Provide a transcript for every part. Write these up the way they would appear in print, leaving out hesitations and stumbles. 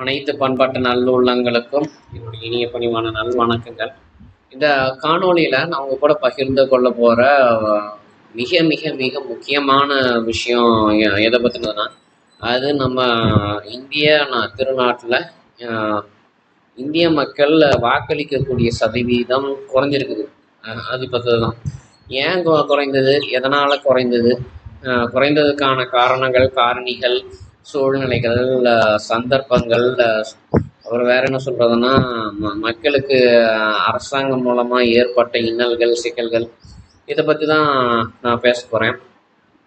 அனைத்து பண்பாட்டு நல்லுள்ளங்களுக்கும் என்னுடைய இனிய பணிவான நல்வணக்கங்கள். இந்த காணொளியில் நான் உங்க கூட பகிர்ந்து கொள்ள போகிற மிக மிக மிக முக்கியமான விஷயம் எதை பற்றினதுன்னா, அது நம்ம இந்திய திருநாட்டில் இந்திய மக்கள் வாக்களிக்கக்கூடிய சதவீதம் குறைஞ்சிருக்குது. அது பற்றி தான். ஏன் குறைந்தது, எதனால் குறைந்தது, குறைந்ததுக்கான காரணங்கள், காரணிகள், சூழ்நிலைகள், சந்தர்ப்பங்கள், அப்புறம் வேற என்ன சொல்றதுன்னா, மக்களுக்கு அரசாங்கம் மூலமா ஏற்பட்ட இன்னல்கள், சிக்கல்கள், இதை பற்றி தான் நான் பேச போகிறேன்.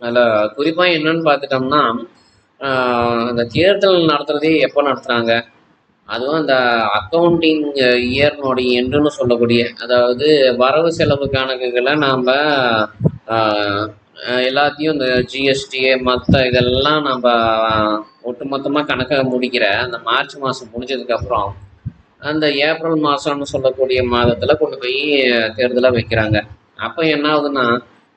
அதில் குறிப்பாக என்னன்னு பார்த்துட்டோம்னா, இந்த தேர்தல் நடத்துறதே எப்போ நடத்துகிறாங்க, அதுவும் அந்த அக்கௌண்டிங் இயர்னுடைய என்றுன்னு சொல்லக்கூடிய, அதாவது வரவு செலவு கணக்குகளை நாம் எல்லாத்தையும் இந்த ஜிஎஸ்டி மற்ற இதெல்லாம் நம்ம ஒட்டுமொத்தமாக கணக்காக முடிக்கிற அந்த மார்ச் மாதம் முடிஞ்சதுக்கப்புறம் அந்த ஏப்ரல் மாதம்னு சொல்லக்கூடிய மாதத்தில் கொண்டு போய் தேர்தலாக வைக்கிறாங்க. அப்போ என்ன ஆகுதுன்னா,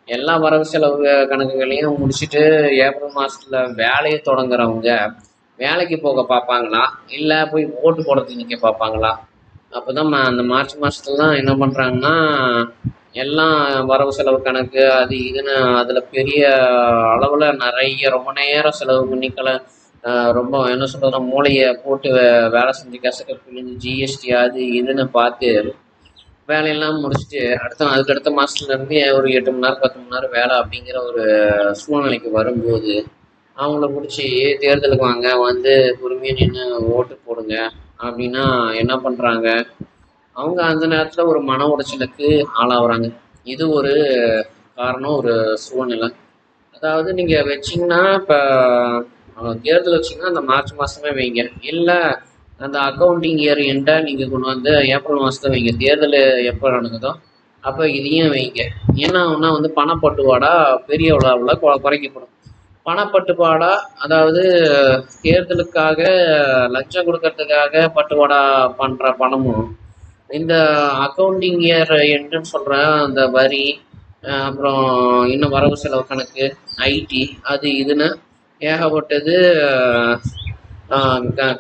எல்லா வரவு செலவு கணக்குகளையும் முடிச்சுட்டு ஏப்ரல் மாதத்தில் வேலையை தொடங்குறவங்க வேலைக்கு போக பார்ப்பாங்களா, இல்லை போய் ஓட்டு போடுறதுக்கு நிற்க பார்ப்பாங்களா? அப்போ தான் அந்த மார்ச் மாதத்துல தான் என்ன பண்ணுறாங்கன்னா, எல்லாம் வரவு செலவு கணக்கு அது இதுன்னு அதில் பெரிய அளவில் நிறைய ரொம்ப நேரம் செலவு பண்ணிக்கல, ரொம்ப என்ன சொல்கிறோம், மூளையை போட்டு வேலை செஞ்சு கசக்க பிழிஞ்சு ஜிஎஸ்டி அது இதுன்னு பார்த்து வேலையெல்லாம் முடிச்சுட்டு அதுக்கடுத்த மாதத்துலேருந்து ஒரு 8 மணி நேரம் 10 மணி நேரம் வேலை அப்படிங்கிற ஒரு சூழ்நிலைக்கு வரும்போது அவங்கள பிடிச்சி தேர்தலுக்கு வாங்க, வந்து பொறுமையாக நின்று ஓட்டு போடுங்க அப்படின்னா என்ன பண்ணுறாங்க, அவங்க அந்த நேரத்தில் ஒரு மன உடைச்சலுக்கு ஆளாகிறாங்க. இது ஒரு காரணம், ஒரு சூழ்நிலை. அதாவது நீங்கள் வச்சிங்கன்னா, இப்போ தேர்தல் வச்சிங்கன்னா அந்த மார்ச் மாதமே வைங்க, இல்லை அந்த அக்கௌண்டிங் இயர் எண்டை நீங்கள் கொண்டு வந்து ஏப்ரல் மாதத்தை வைங்க. தேர்தல் எப்போ நடக்குதோ அப்போ இதையும் வைங்க. ஏன்னா வந்து பணப்பட்டுவாடா பெரிய அளவில் குறைக்கப்படும். பணப்பட்டுப்பாடா, அதாவது தேர்தலுக்காக லஞ்சம் கொடுக்கறதுக்காக பட்டுவாடா பண்ணுற பணமும் இந்த அக்கௌண்டிங் இயர் என்றுன்னு சொல்கிற அந்த வரி, அப்புறம் இன்னும் வரவு செலவு கணக்கு, ஐடி அது இதுன்னு ஏகப்பட்டது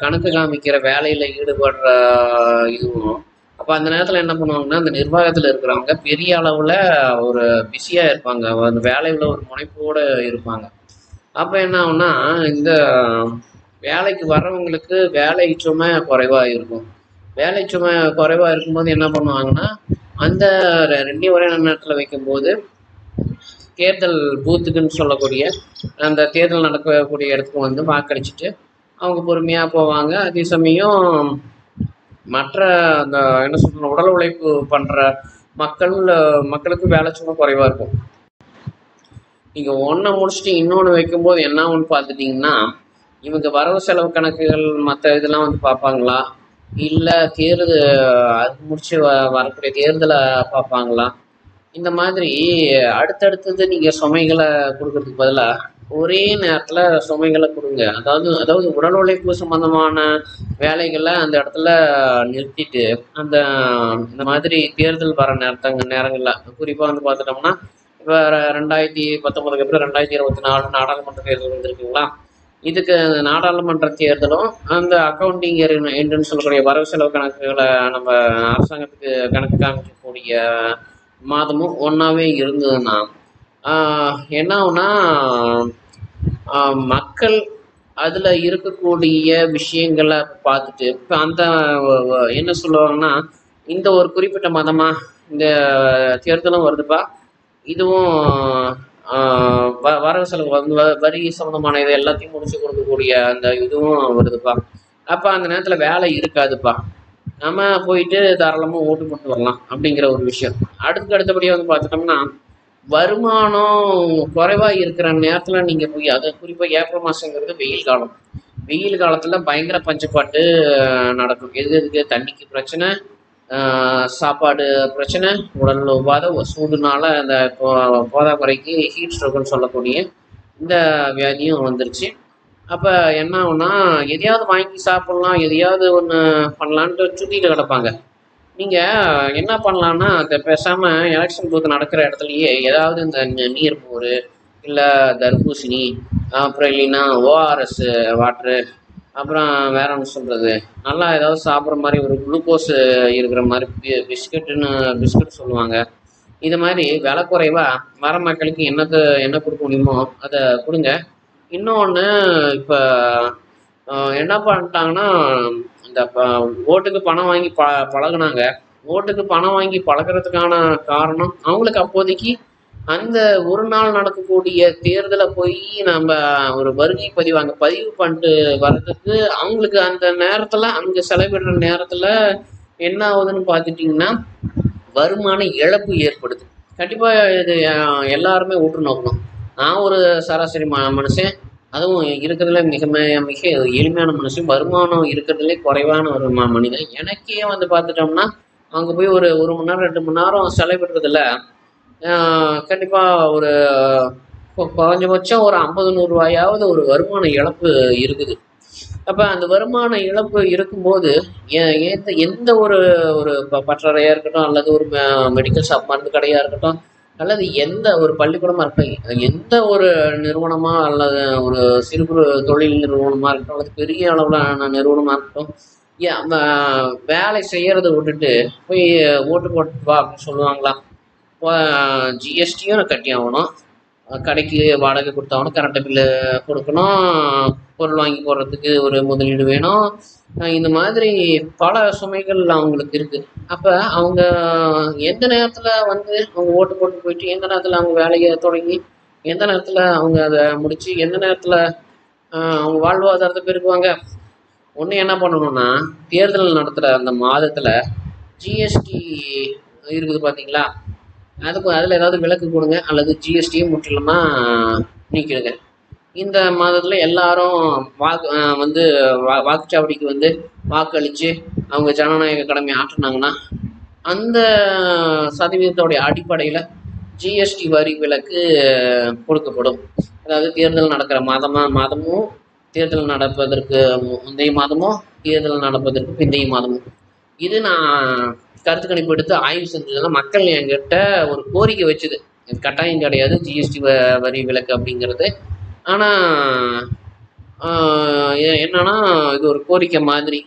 கணக்கு காமிக்கிற வேலையில் ஈடுபடுற இதுவும். அப்போ அந்த நேரத்தில் என்ன பண்ணுவாங்கன்னா, அந்த நிர்வாகத்தில் இருக்கிறவங்க பெரிய அளவில் ஒரு பிஸியாக இருப்பாங்க, அந்த வேலையில் ஒரு முனைப்போடு இருப்பாங்க. அப்போ என்ன ஆகும்னா, இந்த வேலைக்கு வர்றவங்களுக்கு வேலை சுமை குறைவாக இருக்கும். வேலை சுமை குறைவாக இருக்கும்போது என்ன பண்ணுவாங்கன்னா, அந்த 2 ஒரே நேரத்தில் வைக்கும்போது தேர்தல் பூத்துக்குன்னு சொல்லக்கூடிய அந்த தேர்தல் நடக்கக்கூடிய இடத்துக்கு வந்து வாக்களிச்சுட்டு அவங்க பொறுமையாக போவாங்க. அதே சமயம் மற்ற அந்த என்ன சொல்ற உடல் உழைப்பு பண்ணுற மக்களுக்கு வேலை சுமை குறைவாக இருக்கும். நீங்கள் ஒன்றை முடிச்சுட்டு இன்னொன்று வைக்கும்போது என்ன ஒன்று பார்த்துட்டிங்கன்னா, இவங்க வரவு செலவு கணக்குகள் மற்ற இதெல்லாம் வந்து பார்ப்பாங்களா, இல்லை தேர்தல் அது முடிச்சு வரக்கூடிய தேர்தலை பார்ப்பாங்களா? இந்த மாதிரி அடுத்தடுத்தது நீங்கள் சுமைகளை கொடுக்கறதுக்கு பதிலாக ஒரே நேரத்தில் சுமைகளை கொடுங்க. அதாவது உடல் உழைப்பு சம்மந்தமான வேலைகளை அந்த இடத்துல நிறுத்திட்டு இந்த மாதிரி தேர்தல் வர நேரங்களில் குறிப்பாக வந்து பார்த்துட்டோம்னா, இப்போ 2019 அப்புறம் 2024 நாடாளுமன்ற தேர்தல் வந்திருக்குங்களா, இதுக்கு நாடாளுமன்ற தேர்தலும் அந்த அக்கௌண்டிங் என்றுன்னு சொல்லக்கூடிய வரவு செலவு கணக்குகளை நம்ம அரசாங்கத்துக்கு கணக்கு காமிக்கக்கூடிய மாதமும் ஒன்றாவே இருந்ததுன்னா என்ன ஆகுனா, மக்கள் அதில் இருக்கக்கூடிய விஷயங்களை பார்த்துட்டு இப்போ அந்த என்ன சொல்லுவாங்கன்னா, இந்த ஒரு குறிப்பிட்ட மதமாக இந்த தேர்தலும் வருதுப்பா, இதுவும் வரவு செலவு வந்து வரி சம்மந்தமான இது எல்லாத்தையும் முடிச்சு கொடுக்கக்கூடிய அந்த இதுவும் வருதுப்பா, அப்போ அந்த நேரத்தில் வேலை இருக்காதுப்பா, நம்ம போயிட்டு தாராளமாக ஓட்டு போட்டு வரலாம் அப்படிங்கிற ஒரு விஷயம். அடுத்தபடியாக வந்து பார்த்துட்டோம்னா, வருமானம் குறைவாக இருக்கிற நேரத்தில் நீங்கள் போய், அது குறிப்பாக ஏப்ரல் மாதங்கிறது வெயில் காலம். வெயில் காலத்தில் பயங்கர பஞ்சப்பாட்டு நடக்கும். எதுக்கு தண்ணிக்கு பிரச்சனை, சாப்பாடு பிரச்சனை, உடல் உபாத சூடுனால அந்த போதாக்குறைக்கு ஹீட் ஸ்ட்ரோக்குன்னு சொல்லக்கூடிய இந்த வியாதியும் வந்துருச்சு. அப்போ என்ன ஆகுனா, எதையாவது வாங்கி சாப்பிட்லாம், எதையாவது ஒன்று பண்ணலான்ட்டு சுற்றிட்டு கிடப்பாங்க. நீங்கள் என்ன பண்ணலான்னா, அதை பேசாமல் எலெக்ஷன் பூத் நடக்கிற இடத்துலையே ஏதாவது இந்த நீர்மோர், இல்லை தர்பூசணி, அப்புறம் இல்லைன்னா ஓஆர்எஸ் வாட்ரு, அப்புறம் வேற ஒன்று சொல்கிறது, நல்லா ஏதாவது சாப்பிட்ற மாதிரி ஒரு குளுக்கோஸ் இருக்கிற மாதிரி பிஸ்கட் சொல்லுவாங்க. இது மாதிரி விலை குறைவாக வர மக்களுக்கு என்ன கொடுக்க முடியுமோ அதை கொடுங்க. இன்னொன்று, இப்போ என்ன பண்ணிட்டாங்கன்னா, இந்த ஓட்டுக்கு பணம் வாங்கி பழகுனாங்க. ஓட்டுக்கு பணம் வாங்கி பழகிறதுக்கான காரணம், அவங்களுக்கு அப்போதைக்கு அந்த ஒரு நாள் நடக்கக்கூடிய தேர்தலை போய் நம்ம ஒரு வருகை பதிவு பதிவு பண்ணிட்டு வர்றதுக்கு அவங்களுக்கு அந்த நேரத்தில் அங்கே செலவிடுற நேரத்தில் என்ன ஆகுதுன்னு பார்த்துட்டிங்கன்னா வருமான இழப்பு ஏற்படுது. கண்டிப்பாக இது எல்லாருமே உற்று நோக்கணும். நான் ஒரு சராசரி மனுஷன், அதுவும் இருக்கிறதுல மிக மிக எளிமையான மனுஷன், வருமானம் இருக்கிறதுலே குறைவான ஒரு மனிதன். எனக்கே வந்து பார்த்துட்டோம்னா அங்கே போய் ஒரு 1 மணி நேரம் 2 மணி நேரம் செலவிடுறதுல கண்டிப்பாக ஒரு குறைஞ்சபட்சம் ஒரு 50-100 ரூபாயாவது ஒரு வருமான இழப்பு இருக்குது. அப்போ அந்த வருமான இழப்பு இருக்கும்போது எந்த ஒரு பற்றறையாக இருக்கட்டும், அல்லது ஒரு மெடிக்கல் ஷாப் மருந்து கடையாக இருக்கட்டும், அல்லது எந்த ஒரு பள்ளிக்கூடமாக இருக்கட்டும், எந்த ஒரு நிறுவனமாக அல்லது ஒரு சிறு குறு தொழில் நிறுவனமாக இருக்கட்டும், அல்லது பெரிய அளவிலான நிறுவனமாக இருக்கட்டும், வேலை செய்கிறத விட்டுட்டு போய் ஓட்டு போட்டு வா அப்படின்னு சொல்லுவாங்களா? ஜிஎஸ்டியும் கட்டி ஆகணும், கடைக்கு வாடகை கொடுத்தாகணும், கரண்ட்டு பில்லு கொடுக்கணும், பொருள் வாங்கி போடுறதுக்கு ஒரு முதலீடு வேணும். இந்த மாதிரி பல சுமைகள் அவங்களுக்கு இருக்குது. அப்போ அவங்க எந்த நேரத்தில் வந்து அவங்க ஓட்டு போட்டு போயிட்டு, எந்த நேரத்தில் அவங்க வேலையை தொடங்கி, எந்த நேரத்தில் அவங்க அதை முடித்து, எந்த நேரத்தில் அவங்க வாழ்வாதாரத்தை பெருக்குவாங்க? ஒன்று என்ன பண்ணணும்னா, தேர்தல் நடத்துகிற அந்த மாதத்தில் ஜிஎஸ்டி இருக்குது பார்த்தீங்களா, அதில் ஏதாவது விலக்கு கொடுங்க, அல்லது ஜிஎஸ்டியும் முற்றிலுமாக நீக்கிடுங்க. இந்த மாதத்தில் எல்லாரும் வாக்குச்சாவடிக்கு வந்து வாக்களித்து அவங்க ஜனநாயக கடமை ஆற்றினாங்கன்னா அந்த சதவீதத்தோடைய அடிப்படையில் ஜிஎஸ்டி வரி விலக்கு கொடுக்கப்படும். அதாவது தேர்தல் நடக்கிற மாதமும், தேர்தல் நடப்பதற்கு முந்தைய மாதமும், தேர்தல் நடப்பதற்கு பிந்தைய மாதமும். இது நான் கருத்து கணிப்பு எடுத்து ஆய்வு செஞ்சதெல்லாம் மக்கள் என்கிட்ட ஒரு கோரிக்கை வச்சுது. இது கட்டாயம் கிடையாது ஜிஎஸ்டி வரி விலக்கு அப்படிங்கிறது. ஆனால் என்னன்னா இது ஒரு கோரிக்கை மாதிரி.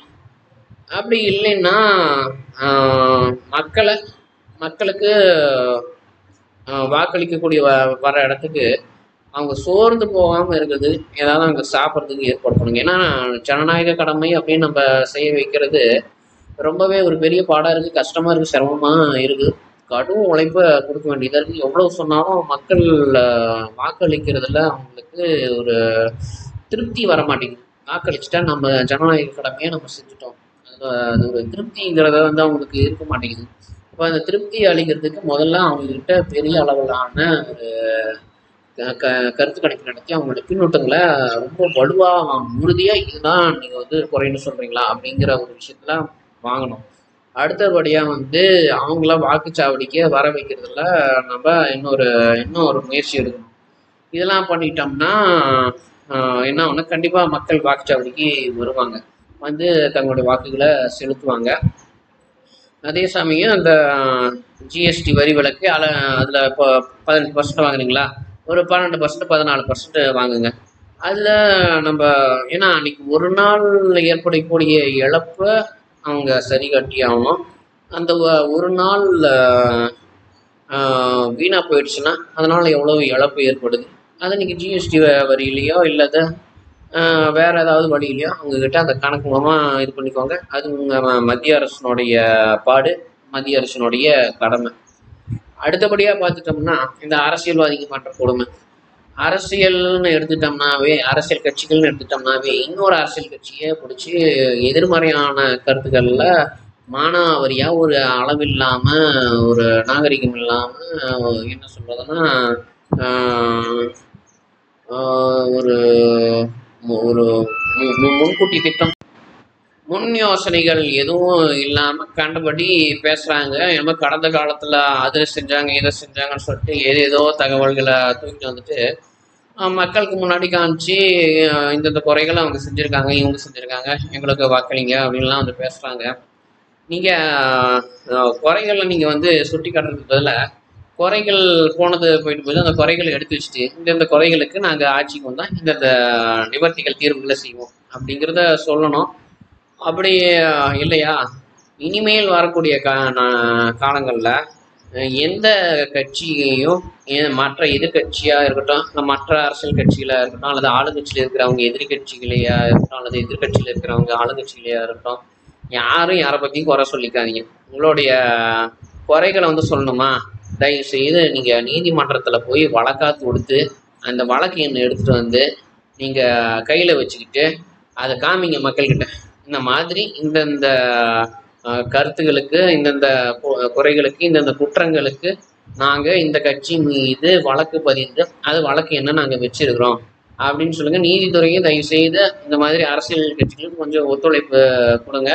அப்படி இல்லைன்னா மக்களுக்கு வாக்களிக்கக்கூடிய வர இடத்துக்கு அவங்க சோர்ந்து போகாமல் இருக்குது, ஏதாவது அவங்க சாப்பிட்றதுக்கு ஏற்பாடு பண்ணுங்க. ஏன்னா ஜனநாயக கடமை அப்படின்னு நம்ம செய்ய வைக்கிறது ரொம்பவே ஒரு பெரிய பாடாக இருக்குது, கஷ்டமாக இருக்குது, சிரமமாக இருக்குது, கடும் உழைப்பை கொடுக்க வேண்டியதாக இருக்குது. எவ்வளோ சொன்னாலும் மக்கள் வாக்களிக்கிறதுல அவங்களுக்கு ஒரு திருப்தி வர மாட்டேங்குது. வாக்களிச்சுட்டா நம்ம ஜனநாயக கடமையை நம்ம செஞ்சுட்டோம், அது ஒரு திருப்திங்கிறத வந்து அவங்களுக்கு இருக்க மாட்டேங்குது. இப்போ அந்த திருப்தி அளிக்கிறதுக்கு முதல்ல அவங்கக்கிட்ட பெரிய அளவிலான ஒரு கருத்து கணிப்பு நடத்தி அவங்களோட பின்னூட்டங்களை ரொம்ப வலுவாக உறுதியாக இதுதான் நீங்கள் வந்து குறைன்னு சொல்கிறீங்களா அப்படிங்கிற ஒரு விஷயத்தில் வாங்கணும். அடுத்தபடியாக வந்து அவங்கள வாக்குச்சாவடிக்கு வர வைக்கிறதுல நம்ம இன்னும் ஒரு முயற்சி எடுக்கணும். இதெல்லாம் பண்ணிட்டோம்னா என்ன ஆகும்னா கண்டிப்பாக மக்கள் வாக்குச்சாவடிக்கு வருவாங்க, வந்து தங்களுடைய வாக்குகளை செலுத்துவாங்க. அதே சமயம் அந்த ஜிஎஸ்டி வரி விலக்கு அதில் இப்போ 18% வாங்குறீங்களா, ஒரு 12% 14% வாங்குங்க. அதில் நம்ம ஏன்னா அன்றைக்கி ஒரு நாள் ஏற்படக்கூடிய இழப்பை அவங்க சரி கட்டி ஆகணும். அந்த ஒரு நாள் வீணாக போயிடுச்சுன்னா அதனால் எவ்வளோ இழப்பு ஏற்படுது, அது இன்றைக்கி ஜிஎஸ்டி வரியிலையோ இல்லாத வேறு ஏதாவது வழியிலையோ அவங்கக்கிட்ட அந்த கணக்கு மூலமாக இது பண்ணிக்கோங்க. அது உங்கள் மத்திய அரசினுடைய பாடு, மத்திய அரசினுடைய கடமை. அடுத்தபடியாக பார்த்துட்டோம்னா இந்த அரசியல்வாதிக்கு பண்ணுற கொடுமை. அரசியல்னு எடுத்துட்டோம்னாவே, அரசியல் கட்சிகள்னு எடுத்துட்டோம்னாவே இன்னொரு அரசியல் கட்சியை பிடிச்சி எதிர்மறையான கருத்துக்களில் மானாவரியாக ஒரு அளவில்லாமல், ஒரு நாகரிகம் இல்லாமல் என்ன சொல்கிறதுன்னா ஒரு ஒரு முன்கூட்டி திட்டம், முன் யோசனைகள் எதுவும் இல்லாமல் கண்டபடி பேசுகிறாங்க. நம்ம கடந்த காலத்தில் அதை செஞ்சாங்க இதை செஞ்சாங்கன்னு சொல்லிட்டு ஏதேதோ தகவல்களை தூக்கிட்டு வந்துட்டு மக்களுக்கு முன்னாடி காமிச்சு இந்தந்த குறைகளை அவங்க செஞ்சுருக்காங்க, இவங்க செஞ்சுருக்காங்க, எங்களுக்கு வாக்களிங்க அப்படின்லாம் வந்து பேசுகிறாங்க. நீங்கள் குறைகளை நீங்கள் வந்து சுட்டி காட்டுறதுக்கு பதிலாக குறைகள் போயிட்டு அந்த குறைகளை எடுத்து வச்சுட்டு இந்தந்த குறைகளுக்கு நாங்கள் ஆட்சிக்கு வந்தால் இந்தந்த நிவர்த்திகள் தீர்வுகளை செய்வோம் அப்படிங்கிறத சொல்லணும். அப்படி இல்லையா, இனிமேல் வரக்கூடிய காலங்களில் எந்த கட்சியையும் மற்ற எதிர்கட்சியாக இருக்கட்டும், இல்லை மற்ற அரசியல் கட்சிகளாக இருக்கட்டும், அல்லது ஆளுங்கட்சியில் இருக்கிறவங்க எதிர்கட்சிகளையா இருக்கட்டும், அல்லது எதிர்கட்சியில் இருக்கிறவங்க ஆளுங்கட்சிகளையா இருக்கட்டும், யாரும் யாரை பற்றியும் குறை சொல்லிக்காதீங்க. உங்களுடைய குறைகளை சொல்லணுமா, தயவு செய்து நீங்கள் நீதிமன்றத்தில் போய் வழக்காத்து கொடுத்து அந்த வழக்கு எண்ணை எடுத்துகிட்டு வந்து நீங்கள் கையில் வச்சுக்கிட்டு அதை காமிங்க மக்கள்கிட்ட. இந்த மாதிரி இந்தந்த கருத்துகளுக்கு, இந்தந்த குறைகளுக்கு, இந்தந்த குற்றங்களுக்கு நாங்கள் இந்த கட்சி மீது வழக்கு பதிந்து அது வழக்கு என்ன நாங்கள் வச்சிருக்கிறோம் அப்படின்னு சொல்லுங்க. நீதித்துறையும் தயவு செய்து இந்த மாதிரி அரசியல் கட்சிகளுக்கு கொஞ்சம் ஒத்துழைப்பு கொடுங்க.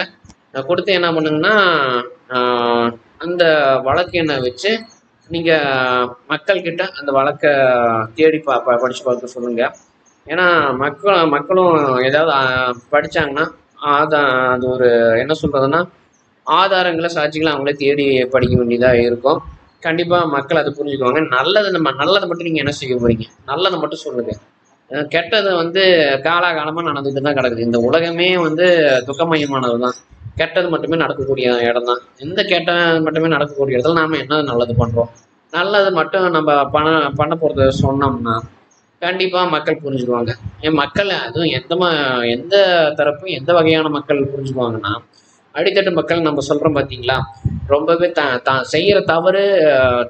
கொடுத்து என்ன பண்ணுங்கன்னா, அந்த வழக்கு என்ன வச்சு நீங்கள் மக்கள்கிட்ட அந்த வழக்கை தேடி படித்து பார்க்க சொல்லுங்கள். ஏன்னா மக்களும் ஏதாவது படித்தாங்கன்னா அது ஒரு என்ன சொல்கிறதுன்னா, ஆதாரங்களை சாட்சிகளை அவங்களே தேடி படிக்க வேண்டியதாக இருக்கும். கண்டிப்பாக மக்கள் அதை புரிஞ்சுக்குவாங்க. நல்லதை மட்டும் நீங்கள் என்ன செய்ய போகிறீங்க, நல்லதை மட்டும் சொல்லுங்கள். கெட்டது காலாகாலமாக நடந்துட்டு தான் கிடக்குது. இந்த உலகமே துக்கமயமானது தான். கெட்டது மட்டுமே நடக்கக்கூடிய இடம் தான். இந்த கெட்டது மட்டுமே நடக்கக்கூடிய இடத்துல நாம் என்ன நல்லது பண்ணுறோம், நல்லது மட்டும் நம்ம பண்ண போகிறத சொன்னோம்னா கண்டிப்பாக மக்கள் புரிஞ்சுக்குவாங்க. மக்கள் அதுவும் எந்த தரப்பும் எந்த வகையான மக்கள் புரிஞ்சுக்குவாங்கன்னா, அடித்தட்டு மக்கள் நம்ம சொல்கிறோம் பார்த்தீங்களா, ரொம்பவே தான் செய்கிற தவறு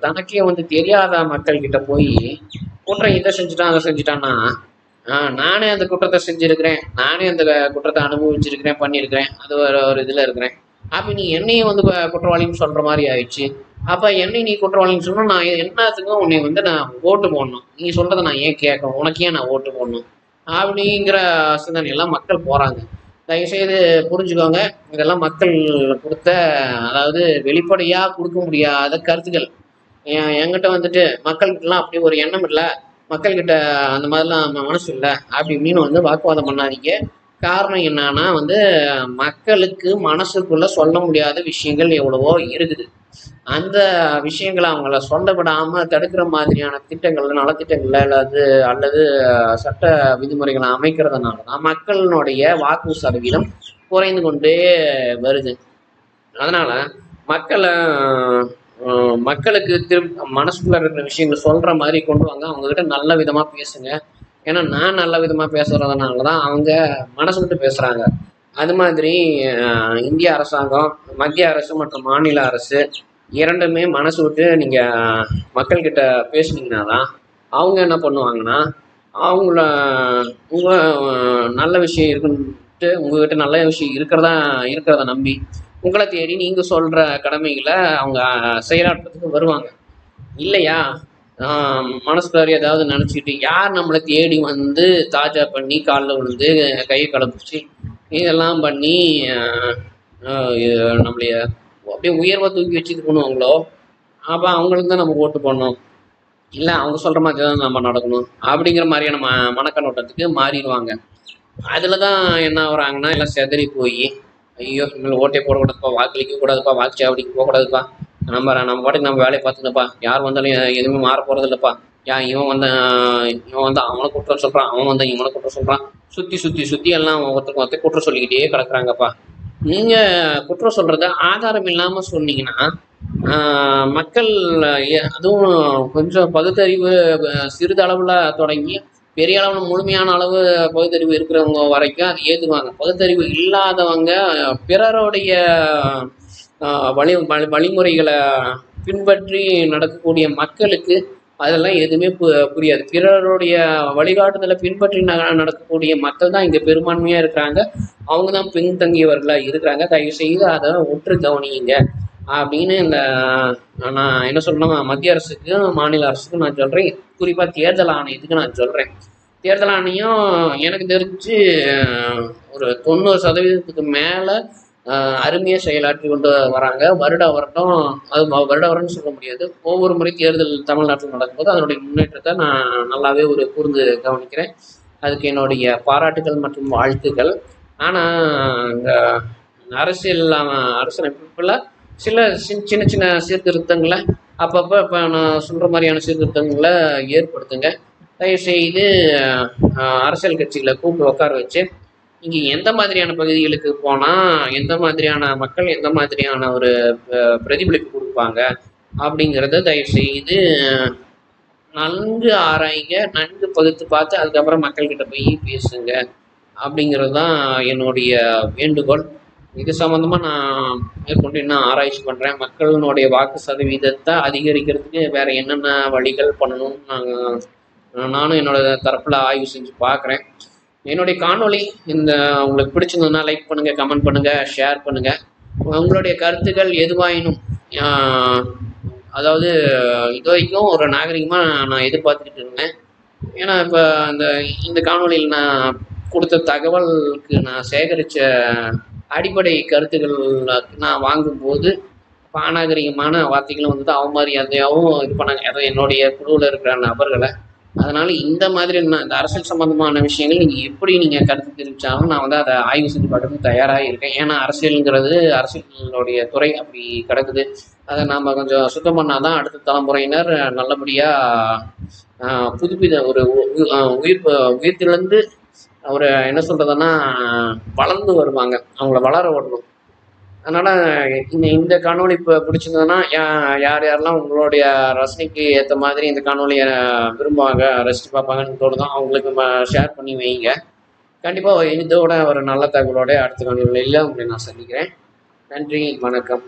தனக்கே தெரியாத மக்கள்கிட்ட போய் குற்றம் இதை செஞ்சுட்டான் அதை செஞ்சுட்டான்னா, நானே அந்த குற்றத்தை செஞ்சுருக்கிறேன், நானே அந்த குற்றத்தை அனுபவிச்சிருக்கிறேன், பண்ணியிருக்கிறேன், அது ஒரு இதில் இருக்கிறேன், அப்போ நீ என்னையும் குற்றவாளின்னு சொல்கிற மாதிரி ஆயிடுச்சு. அப்போ என்னை நீ குற்றவாளின்னு சொன்னால் நான் என்னத்துக்கும் உன்னை நான் ஓட்டு போடணும், நீ சொல்கிறத நான் ஏன் கேட்கணும், உனக்கு ஏன் நான் ஓட்டு போடணும் அப்படிங்கிற சிந்தனையெல்லாம் மக்கள் போகிறாங்க. தயவுசெய்து புரிஞ்சுக்கோங்க. இதெல்லாம் மக்கள் கொடுத்த, அதாவது வெளிப்படையாக கொடுக்க முடியாத கருத்துக்கள். என்கிட்ட மக்கள்கிட்டலாம் அப்படி ஒரு எண்ணம் இல்லை, மக்கள்கிட்ட அந்த மாதிரிலாம் மனசு இல்லை அப்படி இப்படின்னு வாக்குவாதம் பண்ணாதீங்க. காரணம் என்னன்னா மக்களுக்கு மனசுக்குள்ள சொல்ல முடியாத விஷயங்கள் எவ்வளவோ இருக்குது. அந்த விஷயங்களை அவங்கள சொல்ல விடாமல் தடுக்கிற மாதிரியான திட்டங்கள், நலத்திட்டங்கள் அல்லது சட்ட விதிமுறைகளை அமைக்கிறதுனால தான் மக்களினுடைய வாக்கு சதவீதம் குறைந்து கொண்டே வருது. அதனால மக்களுக்கு மனசுக்குள்ள இருக்கிற விஷயங்கள் சொல்ற மாதிரி கொண்டு வாங்க. அவங்ககிட்ட நல்ல விதமா பேசுங்க. ஏன்னா நான் நல்ல விதமா பேசுறதுனால தான் அவங்க மனசு விட்டு பேசுறாங்க. அது மாதிரி இந்திய அரசாங்கம், மத்திய அரசு மற்றும் மாநில அரசு இரண்டுமே மனசு விட்டு நீங்க மக்கள்கிட்ட பேசுனீங்கன்னா தான் அவங்க என்ன பண்ணுவாங்கன்னா, உங்க நல்ல விஷயம் இருக்குன்ட்டு உங்ககிட்ட நல்ல விஷயம் இருக்கிறத நம்பி உங்களை தேடி நீங்க சொல்ற கடமைகளை அவங்க செயலாற்றத்துக்கு வருவாங்க. இல்லையா, மனசுக்குள்ளார ஏதாவது நினச்சிக்கிட்டு யார் நம்மளை தேடி தாஜா பண்ணி காலில் விழுந்து கையை கலப்பிச்சு இதெல்லாம் பண்ணி நம்மளைய அப்படியே உயர்வாக தூக்கி வச்சுட்டு பண்ணுவாங்களோ, அப்போ அவங்களுக்கு தான் நம்ம ஓட்டு பண்ணணும். இல்லை அவங்க சொல்கிற மாதிரி தான் நம்ம நடக்கணும் அப்படிங்கிற மாதிரியான மனக்கண்ணோட்டத்துக்கு மாறிடுவாங்க. அதில் தான் என்ன ஆகுறாங்கன்னா, எல்லாம் செதறி போய் ஐயோ இனிமேல் ஓட்டே போடக்கூடாதுப்பா, வாக்களிக்க கூடாதுப்பா, வாக்குச்சாவடிக்கு போகக்கூடாதுப்பா, நம்ம பாட்டுக்கு நம்ம வேலையை பார்த்துக்கப்பா, யார் வந்தாலும் எதுவுமே மாற போகிறது இல்லைப்பா, இவன் அவனை குற்றம் சொல்கிறான், அவன் இவனை குற்றம் சொல்கிறான், சுற்றி எல்லாம் ஒருத்தருக்கு குற்றம் சொல்லிக்கிட்டே கிடக்குறாங்கப்பா. நீங்கள் குற்றம் சொல்கிறத ஆதாரம் இல்லாமல் சொன்னீங்கன்னா மக்கள், அதுவும் கொஞ்சம் பகுத்தறிவு சிறிதளவில் தொடங்கி பெரிய அளவில் முழுமையான அளவு பகுத்தறிவு இருக்கிறவங்க வரைக்கும் அது ஏற்றுக்குவாங்க. பகுத்தறிவு இல்லாதவங்க பிறருடைய வழிமுறைகளை பின்பற்றி நடக்கக்கூடிய மக்களுக்கு அதெல்லாம் எதுவுமே புரியாது. பிறருடைய வழிகாட்டுதலை பின்பற்றி நடக்கக்கூடிய மக்கள் தான் இங்கே பெரும்பான்மையாக இருக்கிறாங்க. அவங்க தான் பின்தங்கியவர்களாக இருக்கிறாங்க. தயவு செய்து அதை ஒற்று கவனியுங்க அப்படின்னு நான் என்ன சொல்லணும்னா, மத்திய அரசுக்கு மாநில அரசுக்கு நான் சொல்கிறேன். குறிப்பாக தேர்தல் ஆணையத்துக்கு நான் சொல்கிறேன். தேர்தல் ஆணையம் எனக்கு தெரிஞ்சு ஒரு 90% மேலே அருமையாக செயலாற்றி கொண்டு வராங்க. வருடம் அது வருடம்னு சொல்ல முடியாது, ஒவ்வொரு முறை தேர்தல் தமிழ்நாட்டில் நடக்கும்போது அதனுடைய முன்னேற்றத்தை நான் நல்லாவே கூர்ந்து கவனிக்கிறேன். அதுக்கு என்னுடைய பாராட்டுகள் மற்றும் வாழ்த்துக்கள். ஆனால் இந்த அரசியலமைப்பில் சில சின்ன சின்ன சீர்திருத்தங்களை அப்பப்போ இப்போ நான் சொல்கிற மாதிரியான சீர்திருத்தங்களை ஏற்படுத்துங்க. தயவுசெய்து அரசியல் கட்சிகளை கூப்பிட்டு உட்கார வச்சு இங்கே எந்த மாதிரியான பகுதிகளுக்கு போனால் எந்த மாதிரியான மக்கள் எந்த மாதிரியான ஒரு பிரதிபலிப்பு கொடுப்பாங்க அப்படிங்கிறத தயவுசெய்து நன்கு ஆராய்ங்க, நன்கு பகுத்து பார்த்து அதுக்கப்புறம் மக்கள்கிட்ட போய் பேசுங்க அப்படிங்கிறது தான் என்னுடைய வேண்டுகோள். இது சம்மந்தமாக நான் மேற்கொண்டு இன்னும் ஆராய்ச்சி பண்ணுறேன். மக்களினுடைய வாக்கு சதவீதத்தை அதிகரிக்கிறதுக்கு வேறு என்னென்ன வழிகள் பண்ணணும்னு நானும் என்னோட தரப்பில் ஆய்வு செஞ்சு பார்க்குறேன். என்னுடைய காணொளி உங்களுக்கு பிடிச்சிருந்ததுன்னா லைக் பண்ணுங்கள், கமெண்ட் பண்ணுங்கள், ஷேர் பண்ணுங்கள். உங்களுடைய கருத்துக்கள் எதுவாயினும் அதாவது இது வரைக்கும் ஒரு நாகரிகமாக நான் எதிர்பார்த்துக்கிட்டு இருந்தேன். ஏன்னா இப்போ இந்த காணொலியில் நான் கொடுத்த தகவலுக்கு நான் சேகரித்த அடிப்படை கருத்துக்கள் நான் வாங்கும்போது பாநாகரிகமான வார்த்தைகளும் வந்து அவமரியாதையாகவும் இது பண்ணாங்க, அதுவும் என்னுடைய குழுவில் இருக்கிற நபர்களை. அதனால் இந்த மாதிரி இந்த அரசியல் சம்மந்தமான விஷயங்கள் நீங்கள் எப்படி நீங்கள் கருத்து தெரிவித்தாலும் நான் வந்து அதை ஆய்வு செஞ்சு பார்க்கறதுக்கு தயாராக இருக்கேன். ஏன்னா அரசியலுங்கிறது அரசியலுடைய துறை அப்படி கிடக்குது. அதை நாம் கொஞ்சம் சுத்தம் பண்ணால் தான் அடுத்த தலைமுறையினர் நல்லபடியாக புதுப்பித ஒரு உயிர்த்திலிருந்து ஒரு என்ன சொல்கிறதுன்னா வளர்ந்து வருவாங்க, அவங்கள வளர விடணும். அதனால் இந்த காணொலி இப்போ பிடிச்சிருந்ததுன்னா யாரெல்லாம் உங்களுடைய ரசனைக்கு ஏற்ற மாதிரி இந்த காணொலியை விரும்புவாங்க, ரசித்து பார்ப்பாங்கன்னு தோணுதோ அவங்களுக்கு ஷேர் பண்ணி வைங்க. கண்டிப்பாக இதோட ஒரு நல்ல தகவலோட அடுத்த காணொலியில் உங்களை நான் சந்திக்கிறேன். நன்றி, வணக்கம்.